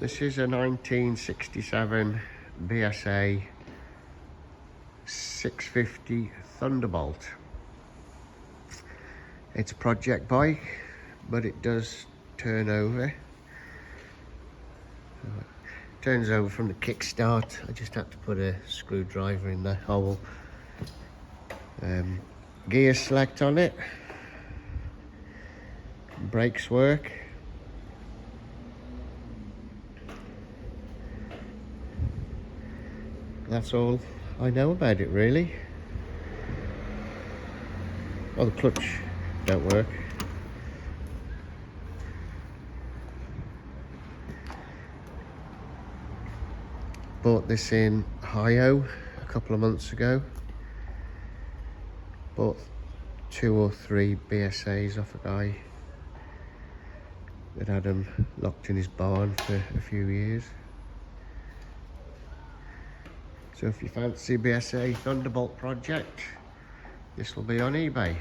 This is a 1967 BSA 650 Thunderbolt. It's a project bike, but it does turn over. Turns over from the kickstart. I just had to put a screwdriver in the hole. Gear select on it. Brakes work. That's all I know about it, really. Oh, the clutch don't work. Bought this in Ohio a couple of months ago. Bought 2 or 3 BSAs off a guy that had them locked in his barn for a few years. So if you fancy BSA Thunderbolt project, this will be on eBay.